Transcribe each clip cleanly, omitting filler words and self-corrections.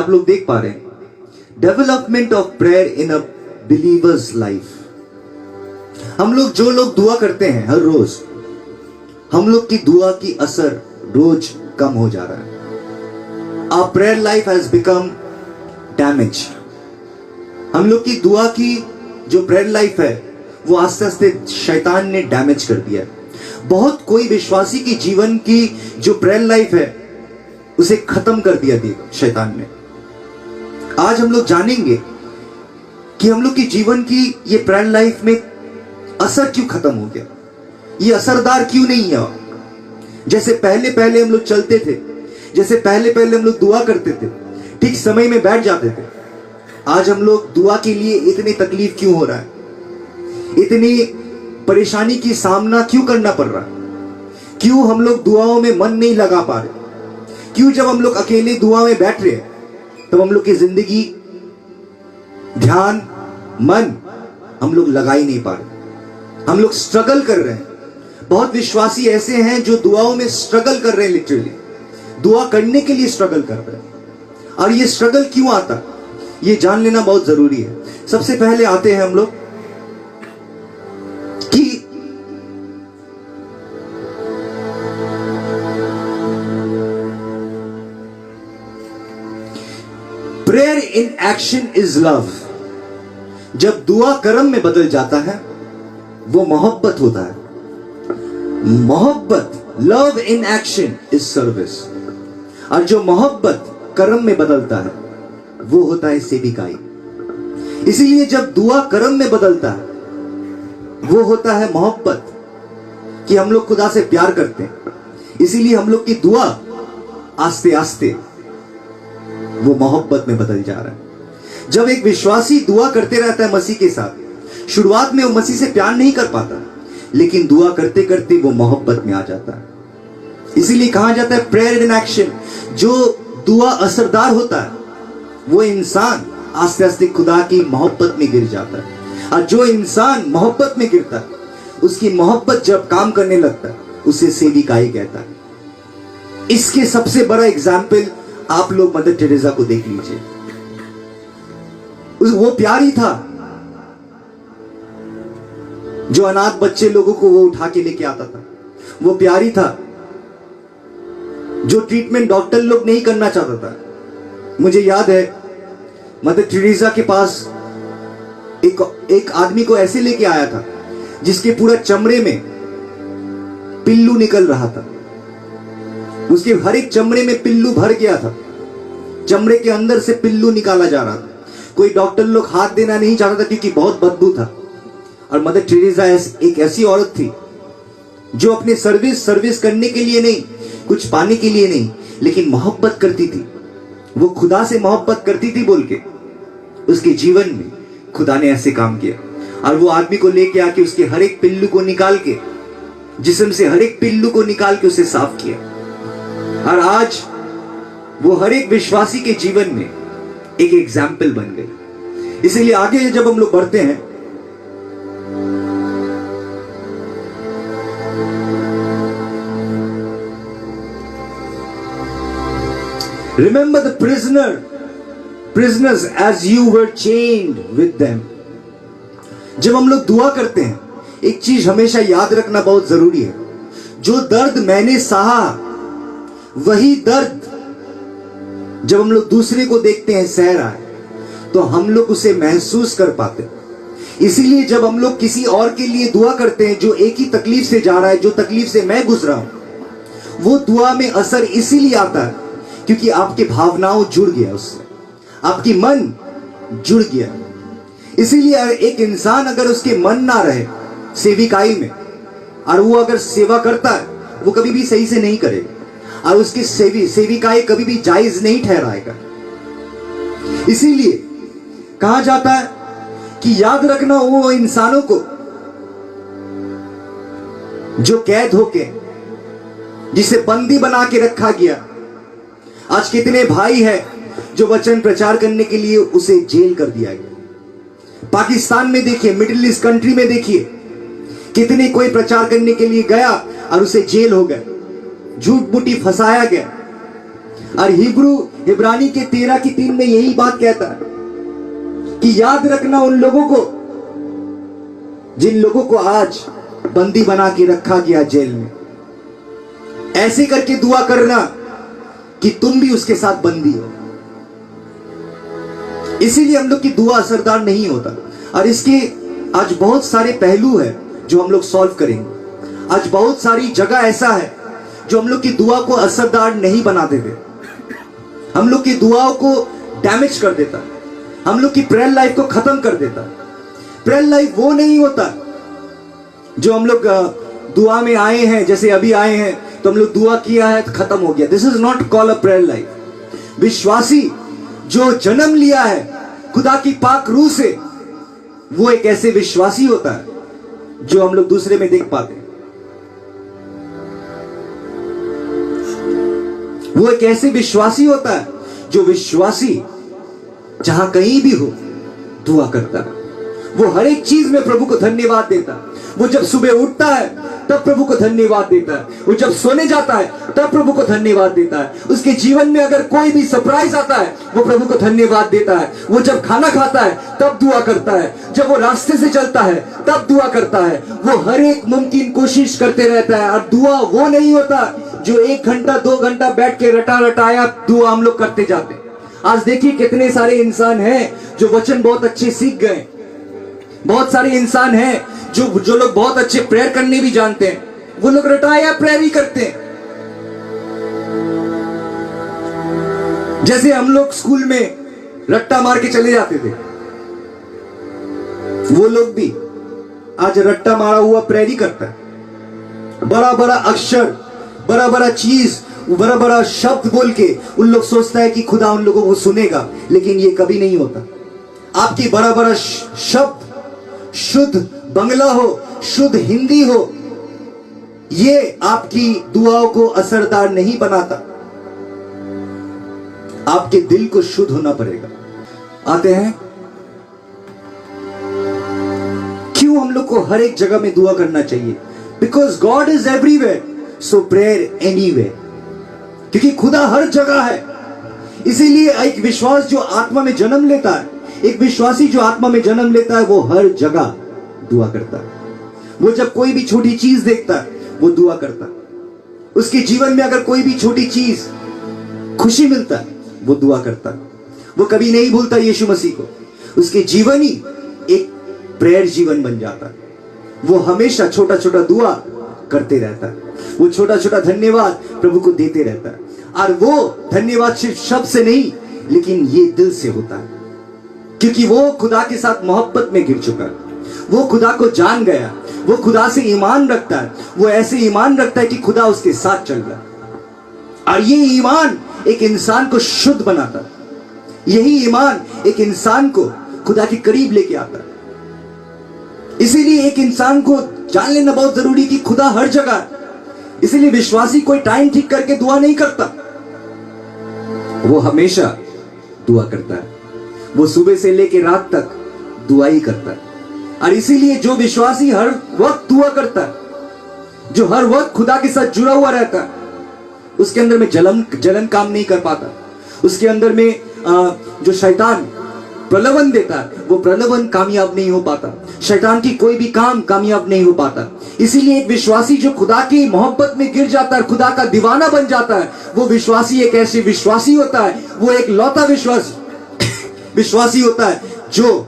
आप लोग देख पा रहे हैं, development of prayer in a believers life. हम लोग जो लोग दुआ करते हैं हर रोज, हम लोग की दुआ की असर रोज कम हो जा रहा है। Our prayer life has become damaged. हम लोग की दुआ की जो प्रेयर लाइफ है वो आस्ते आस्ते शैतान ने डैमेज कर दिया है। बहुत कोई विश्वासी की जीवन की जो प्रेयर लाइफ है उसे खत्म कर दिया शैतान ने। आज हम लोग जानेंगे कि हम लोग की जीवन की ये प्रेयर लाइफ में असर क्यों खत्म हो गया, ये असरदार क्यों नहीं है। जैसे पहले पहले हम लोग चलते थे, जैसे पहले पहले हम लोग दुआ करते थे, ठीक समय में बैठ जाते थे, आज हम लोग दुआ के लिए इतनी तकलीफ क्यों हो रहा है, इतनी परेशानी की सामना क्यों करना पड़ रहा है, क्यों हम लोग दुआओं में मन नहीं लगा पा रहे, क्यों जब हम लोग अकेले दुआ में बैठ रहे हैं तब हम लोग की जिंदगी, ध्यान, मन हम लोग लगा ही नहीं पा रहे, हम लोग स्ट्रगल कर रहे हैं। बहुत विश्वासी ऐसे हैं जो दुआओं में स्ट्रगल कर रहे हैं, लिटरली दुआ करने के लिए स्ट्रगल कर रहे हैं। और ये स्ट्रगल क्यों आता, ये जान लेना बहुत जरूरी है। सबसे पहले आते हैं हम लोग कि prayer in action is love. जब दुआ कर्म में बदल जाता है वो मोहब्बत होता है। मोहब्बत, love in action is service. और जो मोहब्बत कर्म में बदलता है वो होता है सेविकाई। इसीलिए जब दुआ कर्म में बदलता है वो होता है मोहब्बत, कि हम लोग खुदा से प्यार करते हैं। इसीलिए हम लोग की दुआ आस्ते आस्ते वो मोहब्बत में बदल जा रहा है। जब एक विश्वासी दुआ करते रहता है मसीह के साथ, शुरुआत में वो मसीह से प्यार नहीं कर पाता, लेकिन दुआ करते करते वो मोहब्बत में आ जाता है। इसीलिए कहा जाता है प्रेयर इन एक्शन। जो दुआ असरदार होता है वो इंसान आस्ते आस्ते खुदा की मोहब्बत में गिर जाता है। और जो इंसान मोहब्बत में गिरता है, उसकी मोहब्बत जब काम करने लगता है उसे सेविकाई कहता है। इसके सबसे बड़ा एग्जाम्पल आप लोग मदर टेरेसा को देख लीजिए। वो प्यारी था जो अनाथ बच्चे लोगों को वो उठा के लेके आता था। वो प्यारी था जो ट्रीटमेंट डॉक्टर लोग नहीं करना चाहता था। मुझे याद है मदर टेरेसा के पास एक आदमी को ऐसे लेके आया था जिसके पूरा चमड़े में पिल्लू निकल रहा था। उसके हर एक चमड़े में पिल्लू भर गया था, चमड़े के अंदर से पिल्लू निकाला जा रहा था। कोई डॉक्टर लोग हाथ देना नहीं चाहता था क्योंकि बहुत बदबू था। और मदर टेरेसा एक ऐसी औरत थी जो अपने सर्विस करने के लिए नहीं, कुछ पाने के लिए नहीं, लेकिन मोहब्बत करती थी। वो खुदा से मोहब्बत करती थी बोल के उसके जीवन में खुदा ने ऐसे काम किया। और वो आदमी को लेके आके उसके हर एक पिल्लू को निकाल के, जिस्म से हर एक पिल्लू को निकाल के उसे साफ किया। और आज वो हर एक विश्वासी के जीवन में एक एग्जाम्पल बन गई। इसीलिए आगे जब हम लोग बढ़ते हैं, remember the prisoners as you were chained with them। जब हम लोग दुआ करते हैं एक चीज हमेशा याद रखना बहुत जरूरी है। जो दर्द मैंने सहा वही दर्द जब हम लोग दूसरे को देखते हैं सह रहा है तो हम लोग उसे महसूस कर पाते हैं। इसीलिए जब हम लोग किसी और के लिए दुआ करते हैं जो एक ही तकलीफ से जा रहा है, जो तकलीफ से मैं गुजरा हूं, वो दुआ में असर इसीलिए आता है क्योंकि आपके भावनाओं जुड़ गया उससे, आपकी मन जुड़ गया। इसीलिए एक इंसान अगर उसके मन ना रहे सेविकाई में, और वो अगर सेवा करता है वो कभी भी सही से नहीं करेगा और उसकी सेविकाई कभी भी जायज नहीं ठहराएगा। इसीलिए कहा जाता है कि याद रखना वो इंसानों को जो कैद होके, जिसे बंदी बना के रखा गया। आज कितने भाई हैं जो वचन प्रचार करने के लिए उसे जेल कर दिया गया। पाकिस्तान में देखिए, मिडिल ईस्ट कंट्री में देखिए, कितने कोई प्रचार करने के लिए गया और उसे जेल हो गया, झूठ मूठी फंसाया गया। और इब्रानी के 13:3 में यही बात कहता है कि याद रखना उन लोगों को जिन लोगों को आज बंदी बना के रखा गया जेल में। ऐसे करके दुआ करना कि तुम भी उसके साथ बंदी हो। इसीलिए हम लोग की दुआ असरदार नहीं होता। और इसके आज बहुत सारे पहलू है जो हम लोग सॉल्व करेंगे। आज बहुत सारी जगह ऐसा है जो हम लोग की दुआ को असरदार नहीं बना देते, हम लोग की दुआओं को डैमेज कर देता, हम लोग की प्रेयर लाइफ को खत्म कर देता। प्रेयर लाइफ वो नहीं होता जो हम लोग दुआ में आए हैं, जैसे अभी आए हैं तो हम लोग दुआ किया है तो खत्म हो गया। This is not call a prayer life. विश्वासी जो जन्म लिया है खुदा की पाक रूह से, वो एक ऐसे विश्वासी होता है जो हम लोग दूसरे में देख पाते हैं। वो एक ऐसे विश्वासी होता है जो विश्वासी जहां कहीं भी हो दुआ करता है। वो हर एक चीज में प्रभु को धन्यवाद देता है। वो जब सुबह उठता है तब प्रभु को धन्यवाद देता है, वो जब सोने जाता है तब प्रभु को धन्यवाद देता है। उसके जीवन में अगर कोई भी सरप्राइज आता है वो प्रभु को धन्यवाद देता है। वो जब खाना खाता है तब दुआ करता है, जब वो रास्ते से चलता है तब दुआ करता है। वो हर एक मुमकिन कोशिश करते रहता है। और दुआ वो नहीं होता जो 1 घंटा 2 घंटा बैठ के रटाया दुआ हम लोग करते जाते। आज देखिए कितने सारे इंसान हैं जो वचन बहुत अच्छे सीख गए। बहुत सारे इंसान हैं जो लोग बहुत अच्छे प्रेयर करने भी जानते हैं, वो लोग रटाया प्रेयर ही करते हैं। जैसे हम लोग स्कूल में रट्टा मार के चले जाते थे, वो लोग भी आज रट्टा मारा हुआ प्रेयर ही करता है। बड़ा बड़ा अक्षर, बड़ा बड़ा चीज, बड़ा बड़ा शब्द बोल के उन लोग सोचता है कि खुदा उन लोगों को सुनेगा, लेकिन ये कभी नहीं होता। आपकी बड़ा बड़ा शब्द, शुद्ध बंगला हो, शुद्ध हिंदी हो, ये आपकी दुआओं को असरदार नहीं बनाता। आपके दिल को शुद्ध होना पड़ेगा। आते हैं क्यों हम लोग को हर एक जगह में दुआ करना चाहिए? Because God is everywhere, so prayer anywhere. क्योंकि खुदा हर जगह है। इसीलिए एक विश्वास जो आत्मा में जन्म लेता है, एक विश्वासी जो आत्मा में जन्म लेता है, वो हर जगह दुआ करता है। वो जब कोई भी छोटी चीज देखता है वो दुआ करता है। उसके जीवन में अगर कोई भी छोटी चीज खुशी मिलता है वो दुआ करता है। वो कभी नहीं भूलता यीशु मसीह को। उसके जीवन ही एक प्रेयर जीवन बन जाता है। वो हमेशा छोटा छोटा दुआ करते रहता है। वो छोटा छोटा धन्यवाद प्रभु को देते रहता है। और वो धन्यवाद सिर्फ शब्द से नहीं, लेकिन ये दिल से होता है, क्योंकि वो खुदा के साथ मोहब्बत में गिर चुका है। वो खुदा को जान गया, वो खुदा से ईमान रखता है। वो ऐसे ईमान रखता है कि खुदा उसके साथ चल रहा है। और ये ईमान एक इंसान को शुद्ध बनाता है। यही ईमान एक इंसान को खुदा के करीब लेके आता है। इसीलिए एक इंसान को जान लेना बहुत जरूरी कि खुदा हर जगह है। इसीलिए विश्वासी कोई टाइम ठीक करके दुआ नहीं करता, वो हमेशा दुआ करता है। वो सुबह से लेके रात तक दुआ ही करता है। और इसीलिए जो विश्वासी हर वक्त दुआ करता है, जो हर वक्त खुदा के साथ जुड़ा हुआ रहता है, उसके अंदर में जलन काम नहीं कर पाता। उसके अंदर में जो शैतान प्रलोभन देता है, वो प्रलोभन कामयाब नहीं हो पाता। शैतान की कोई भी काम कामयाब नहीं हो पाता। इसीलिए एक विश्वासी जो खुदा की मोहब्बत में गिर जाता है, खुदा का दीवाना बन जाता है, वो विश्वासी एक ऐसे विश्वासी होता है, वो एक लौता विश्वासी होता है जो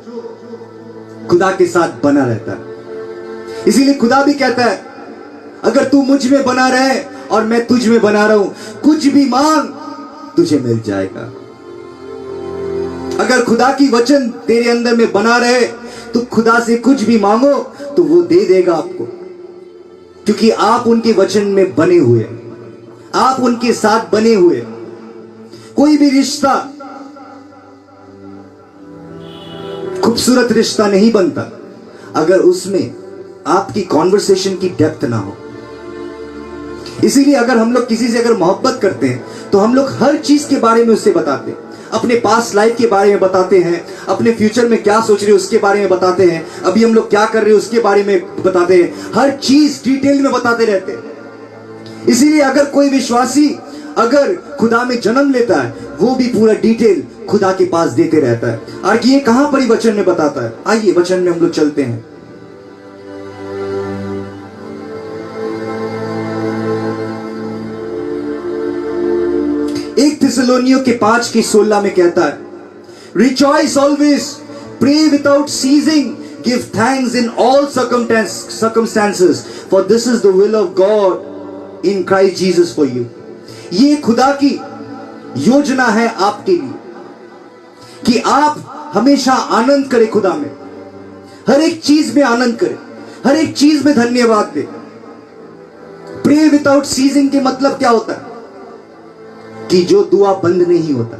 खुदा के साथ बना रहता है। इसीलिए खुदा भी कहता है, अगर तू मुझ में बना रहे और मैं तुझ में बना रहा हूं, कुछ भी मांग तुझे मिल जाएगा। अगर खुदा की वचन तेरे अंदर में बना रहे तो खुदा से कुछ भी मांगो तो वो दे देगा आपको, क्योंकि आप उनके वचन में बने हुए, आप उनके साथ बने हुए। कोई भी रिश्ता खूबसूरत रिश्ता नहीं बनता अगर उसमें आपकी कॉन्वर्सेशन की डेप्थ ना हो। इसीलिए अगर हम लोग किसी से अगर मोहब्बत करते हैं तो हम लोग हर चीज के बारे में उससे बताते हैं। अपने पास्ट लाइफ के बारे में बताते हैं, अपने फ्यूचर में क्या सोच रहे हैं उसके बारे में बताते हैं, अभी हम लोग क्या कर रहे हैं उसके बारे में बताते हैं। हर चीज डिटेल में बताते रहते हैं। इसीलिए अगर कोई विश्वासी अगर खुदा में जन्म लेता है, वो भी पूरा डिटेल खुदा के पास देते रहता है। और ये कहां पर ही वचन में बताता है? आइए वचन में हम लोग चलते हैं। एक थिस्सलुनीकियों के 5:16 में कहता है, rejoice always, pray without ceasing, give thanks in all circumstances, for this is the will of God in Christ Jesus for you। ये खुदा की योजना है आपके लिए कि आप हमेशा आनंद करें खुदा में, हर एक चीज में आनंद करें, हर एक चीज में धन्यवाद दें। प्रे विदाउट सीजिंग के मतलब क्या होता है? कि जो दुआ बंद नहीं होता,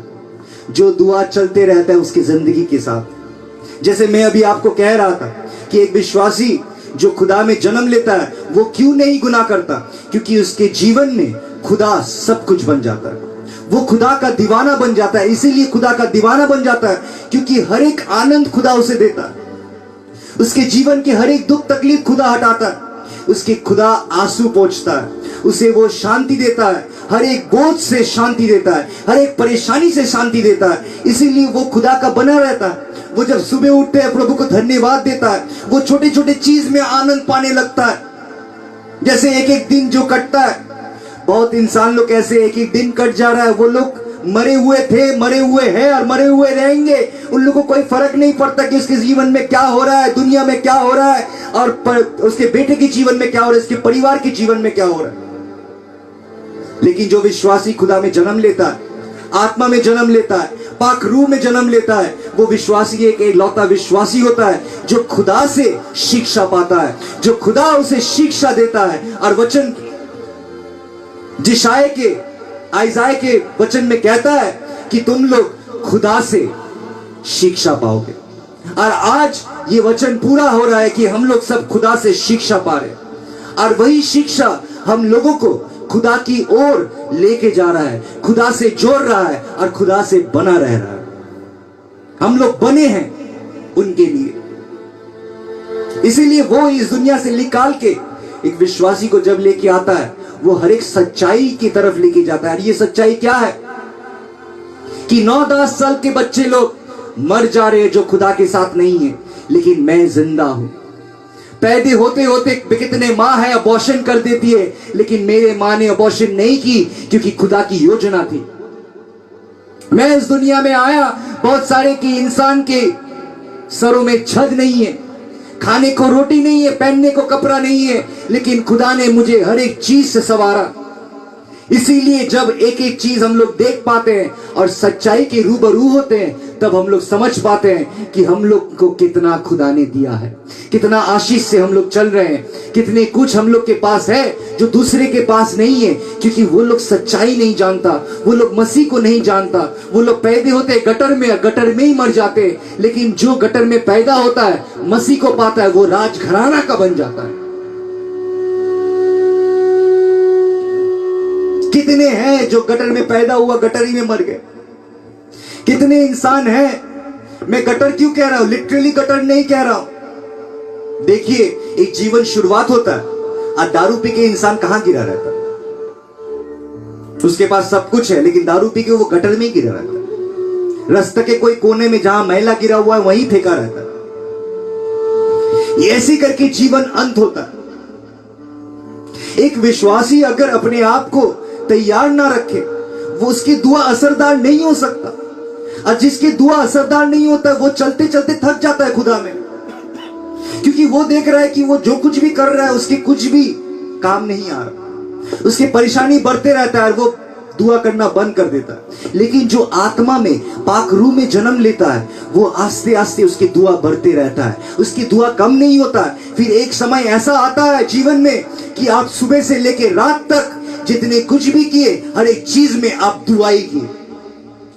जो दुआ चलते रहता है उसकी जिंदगी के साथ। जैसे मैं अभी आपको कह रहा था कि एक विश्वासी जो खुदा में जन्म लेता है वो क्यों नहीं गुनाह करता? क्योंकि उसके जीवन में खुदा सब कुछ बन जाता है, वो खुदा का दीवाना बन जाता है। इसीलिए खुदा का दीवाना बन जाता है क्योंकि हर एक आनंद खुदा उसे देता है, उसके जीवन के हर एक दुख तकलीफ खुदा हटाता है, उसके खुदा आंसू पोंछता है, उसे वो शांति देता है, हर एक बोझ से शांति देता है, हर एक परेशानी से शांति देता है। इसीलिए वो खुदा का बना रहता है। वो जब सुबह उठते हैं प्रभु को धन्यवाद देता है, वो छोटे छोटे चीज में आनंद पाने लगता है। जैसे एक एक दिन जो कटता है, बहुत इंसान लोग ऐसे एक एक दिन कट जा रहा है, वो लोग मरे हुए थे, मरे हुए हैं और मरे हुए रहेंगे। उन लोगों को कोई फर्क नहीं पड़ता कि उसके जीवन में क्या हो रहा है, दुनिया में क्या हो रहा है, और उसके बेटे के जीवन में क्या हो रहा है, उसके परिवार के जीवन में क्या हो रहा है। लेकिन जो विश्वासी खुदा में जन्म लेता है, आत्मा में जन्म लेता है, पाक रूह में जन्म लेता है, वो विश्वासी एक इकलौता विश्वासी होता है जो खुदा से शिक्षा पाता है, जो खुदा उसे शिक्षा देता है। और वचन आइज़ाया के वचन में कहता है कि तुम लोग खुदा से शिक्षा पाओगे। और आज ये वचन पूरा हो रहा है कि हम लोग सब खुदा से शिक्षा पा रहे हैं, और वही शिक्षा हम लोगों को खुदा की ओर लेके जा रहा है, खुदा से जोड़ रहा है और खुदा से बना रह रहा है। हम लोग बने हैं उनके लिए, इसीलिए वो इस दुनिया से निकाल के एक विश्वासी को जब लेके आता है, वो हर एक सच्चाई की तरफ लेके जाता है। और ये सच्चाई क्या है कि 9-10 साल के बच्चे लोग मर जा रहे हैं जो खुदा के साथ नहीं है, लेकिन मैं जिंदा हूं। पैदा होते होते कितने माँ है अबॉर्शन कर देती है, लेकिन मेरे माँ ने अबॉर्शन नहीं की क्योंकि खुदा की योजना थी। मैं इस दुनिया में आया, बहुत सारे की इंसान के सरों में छत नहीं है, खाने को रोटी नहीं है, पहनने को कपड़ा नहीं है, लेकिन खुदा ने मुझे हर एक चीज से संवारा। इसीलिए जब एक एक चीज हम लोग देख पाते हैं और सच्चाई के रूबरू होते हैं, तब हम लोग समझ पाते हैं कि हम लोग को कितना खुदा ने दिया है, कितना आशीष से हम लोग चल रहे हैं, कितने कुछ हम लोग के पास है जो दूसरे के पास नहीं है। क्योंकि वो लोग सच्चाई नहीं जानता, वो लोग मसीह को नहीं जानता, वो लोग पैदा होते गटर में ही मर जाते। लेकिन जो गटर में पैदा होता है, मसीह को पाता है, वो राजघराना का बन जाता है। कितने हैं जो गटर में पैदा हुआ गटर ही में मर गए? कितने इंसान हैं, मैं गटर क्यों कह रहा हूं, लिटरली गटर नहीं कह रहा हूं। देखिए, एक जीवन शुरुआत होता है और दारू पी के इंसान कहां गिरा रहता है? उसके पास सब कुछ है, लेकिन दारू पी के वो गटर में ही गिरा रहता है। रास्ते के कोई कोने में जहां मैला गिरा हुआ है वहीं फेंका रहता है। ऐसे करके जीवन अंत होता है। एक विश्वासी अगर अपने आप को तैयार ना रखे, वो उसकी दुआ असरदार नहीं हो सकता। और जिसकी दुआ असरदार नहीं होता, वो चलते चलते थक जाता है खुदा में, क्योंकि वो देख रहा है कि वो जो कुछ भी कर रहा है उसके कुछ भी काम नहीं आ रहा, उसकी परेशानी बढ़ते रहता है, वो दुआ करना बंद कर देता है। लेकिन जो आत्मा में पाक रूह में जन्म लेता है, वो आस्ते आस्ते उसकी दुआ बढ़ते रहता है, उसकी दुआ कम नहीं होता है। फिर एक समय ऐसा आता है जीवन में कि आप सुबह से लेकर रात तक जितने कुछ भी किए, हर एक चीज में आप दुआई किए।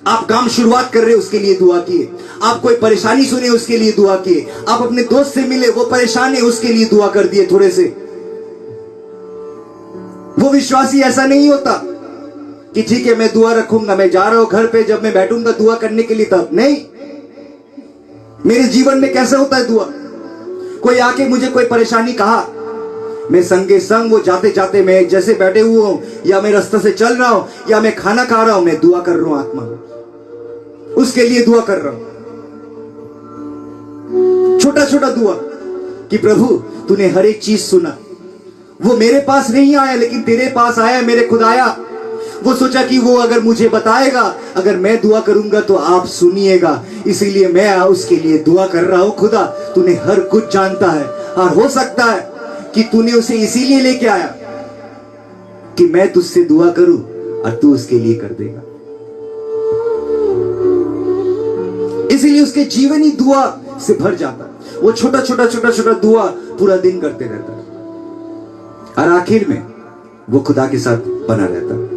आप काम शुरुआत कर रहे हो, उसके लिए दुआ किए। आप कोई परेशानी सुने, उसके लिए दुआ किए। आप अपने दोस्त से मिले, वो परेशान है, उसके लिए दुआ कर दिए थोड़े से। वो विश्वासी ऐसा नहीं होता कि ठीक है मैं दुआ रखूंगा, मैं जा रहा हूं घर पे, जब मैं बैठूंगा दुआ करने के लिए तब नहीं। मेरे जीवन में कैसे होता है दुआ? कोई आके मुझे कोई परेशानी कहा, मैं संगे संग वो जाते जाते मैं जैसे बैठे हुए हूं, या मैं रास्ते से चल रहा हूं, या मैं खाना खा रहा हूं, मैं दुआ कर रहा हूं आत्मा में, उसके लिए दुआ कर रहा हूं। छोटा छोटा दुआ कि प्रभु तूने हर एक चीज सुना, वो मेरे पास नहीं आया लेकिन तेरे पास आया, मेरे खुदाया। वो सोचा कि वो अगर मुझे बताएगा, अगर मैं दुआ करूंगा तो आप सुनिएगा, इसीलिए मैं उसके लिए दुआ कर रहा हूं। खुदा तूने हर कुछ जानता है, और हो सकता है कि तूने उसे इसीलिए लेके आया कि मैं तुझसे दुआ करूं और तू उसके लिए कर देगा। इसीलिए उसके जीवन ही दुआ से भर जाता है। वो छोटा छोटा दुआ पूरा दिन करते रहता है, और आखिर में वो खुदा के साथ बना रहता है।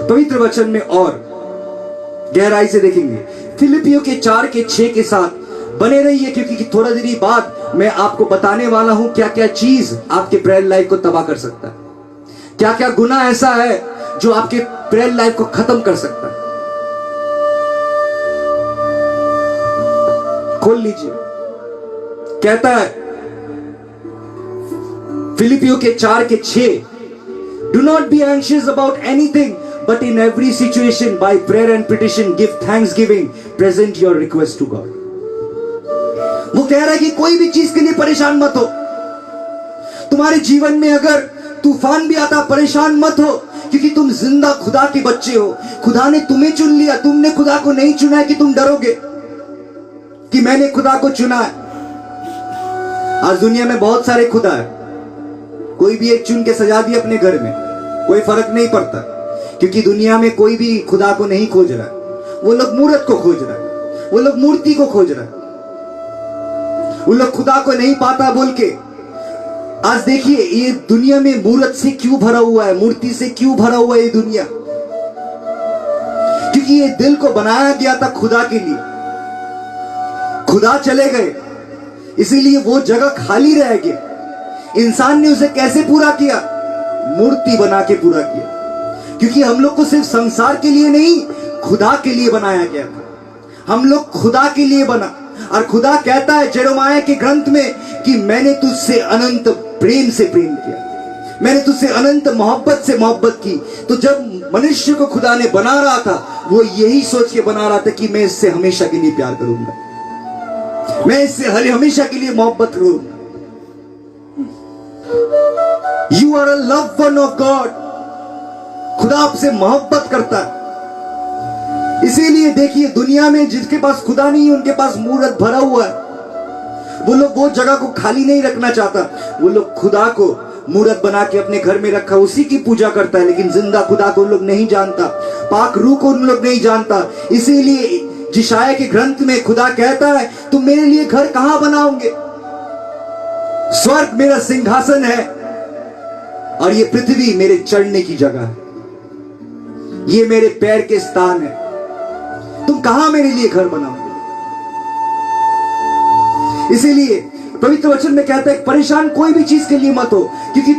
पवित्र वचन में और गहराई से देखेंगे, फिलिपियों के 4:6 के साथ बने रहिए, क्योंकि थोड़ा देर ही बाद मैं आपको बताने वाला हूं क्या क्या चीज आपके प्रेयर लाइफ को तबाह कर सकता है, क्या क्या गुनाह ऐसा है जो आपके प्रेयर लाइफ को खत्म कर सकता है। खोल लीजिए, कहता है फिलिपियों के 4:6, do not be anxious about anything but in every situation by prayer and petition give thanksgiving, present your request to God. वो कह रहा है कि कोई भी चीज के लिए परेशान मत हो। तुम्हारे जीवन में अगर तूफान भी आता, परेशान मत हो, क्योंकि तुम जिंदा खुदा के बच्चे हो। खुदा ने तुम्हें चुन लिया, तुमने खुदा को नहीं चुना है कि तुम डरोगे कि मैंने खुदा को चुना है। आज दुनिया में बहुत सारे खुदा है, कोई भी एक चुन के सजा दिया अपने घर में, कोई फर्क नहीं पड़ता, क्योंकि दुनिया में कोई भी खुदा को नहीं खोज रहा है। वो लोग मूर्त को खोज रहा है, वो लोग मूर्ति को खोज रहा है, वो लोग खुदा को नहीं पाता बोल के। आज देखिए ये दुनिया में मूर्त से क्यों भरा हुआ है, मूर्ति से क्यों भरा हुआ है ये दुनिया, क्योंकि ये दिल को बनाया गया था खुदा के लिए। खुदा चले गए, इसीलिए वो जगह खाली रह गई। इंसान ने उसे कैसे पूरा किया? मूर्ति बना के पूरा किया, क्योंकि हम लोग को सिर्फ संसार के लिए नहीं, खुदा के लिए बनाया गया था। हम लोग खुदा के लिए बना, और खुदा कहता है जेरेमाया के ग्रंथ में कि मैंने तुझसे अनंत प्रेम से प्रेम किया, मैंने तुझसे अनंत मोहब्बत से मोहब्बत की। तो जब मनुष्य को खुदा ने बना रहा था, वो यही सोच के बना रहा था कि मैं इससे हमेशा के लिए प्यार करूंगा, मैं इससे हमेशा के लिए मोहब्बत करूंगा। You are a love one of God. खुदा आपसे मोहब्बत करता है। इसीलिए देखिए दुनिया में जिसके पास खुदा नहीं है, उनके पास मूर्त भरा हुआ है। वो लोग वो जगह को खाली नहीं रखना चाहता, वो लोग खुदा को मूर्त बना के अपने घर में रखा, उसी की पूजा करता है, लेकिन जिंदा खुदा को उन लोग नहीं जानता, पाक रूह को उन लोग नहीं जानता। इसीलिए जिशाया के ग्रंथ में खुदा कहता है तुम मेरे लिए घर कहां बनाओगे? स्वर्ग मेरा सिंहासन है और ये पृथ्वी मेरे चढ़ने की जगह है, ये मेरे पैर के स्थान है। तुम कहां मेरे लिए घर बनाओगे? इसीलिए पवित्र वचन में कहता है परेशान कोई भी चीज के लिए मत हो, क्योंकि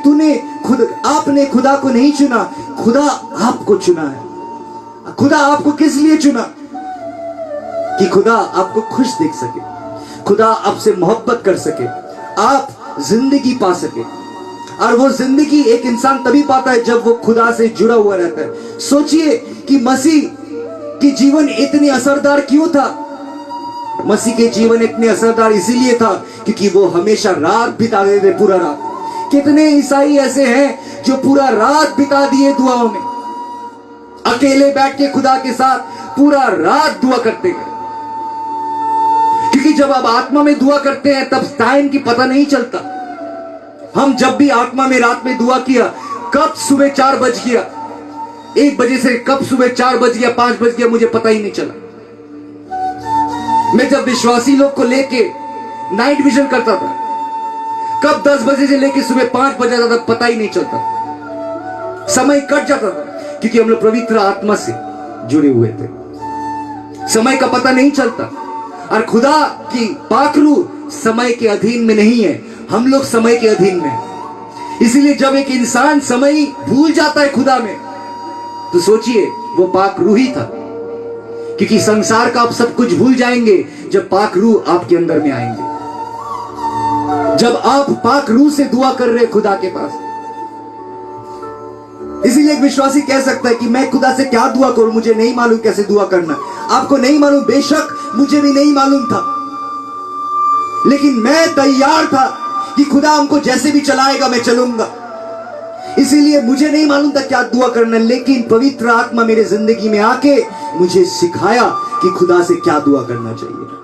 आपने खुदा को नहीं चुना, खुदा आपको चुना है। खुदा आपको किस लिए चुना? कि खुदा आपको खुश देख सके, खुदा आपसे मोहब्बत कर सके, आप जिंदगी पा सके। और वो जिंदगी एक इंसान तभी पाता है जब वो खुदा से जुड़ा हुआ रहता है। सोचिए कि मसीह की जीवन इतनी असरदार क्यों था? मसीह के जीवन इतने असरदार इसीलिए था क्योंकि वो हमेशा रात बिता देते, पूरा रात। कितने ईसाई ऐसे हैं जो पूरा रात बिता दिए दुआओं में, अकेले बैठ के खुदा के साथ पूरा रात दुआ करते हैं। क्योंकि जब आप आत्मा में दुआ करते हैं तब टाइम की पता नहीं चलता। हम जब भी आत्मा में रात में दुआ किया, कब सुबह 4 बज गया, 1 बजे से कब सुबह 4 बज गया, 5 बज गया, मुझे पता ही नहीं चला। मैं जब विश्वासी लोग को लेके नाइट विजन करता था, कब 10 बजे से लेके सुबह 5 बज जाता था पता ही नहीं चलता, समय कट जाता था, क्योंकि हम लोग पवित्र आत्मा से जुड़े हुए थे, समय का पता नहीं चलता। और खुदा की पाक रूह समय के अधीन में नहीं है, हम लोग समय के अधीन में हैं। इसीलिए जब एक इंसान समय भूल जाता है खुदा में, तो सोचिए वो पाक रूह ही था, क्योंकि संसार का आप सब कुछ भूल जाएंगे जब पाक रूह आपके अंदर में आएंगे। जब आप पाक रूह से दुआ कर रहे खुदा के पास। इसीलिए एक विश्वासी कह सकता है कि मैं खुदा से क्या दुआ करूं, मुझे नहीं मालूम कैसे दुआ करना। आपको नहीं मालूम, बेशक मुझे भी नहीं मालूम था, लेकिन मैं तैयार था कि खुदा हमको जैसे भी चलाएगा मैं चलूंगा। इसीलिए मुझे नहीं मालूम था क्या दुआ करना, लेकिन पवित्र आत्मा मेरे जिंदगी में आके मुझे सिखाया कि खुदा से क्या दुआ करना चाहिए।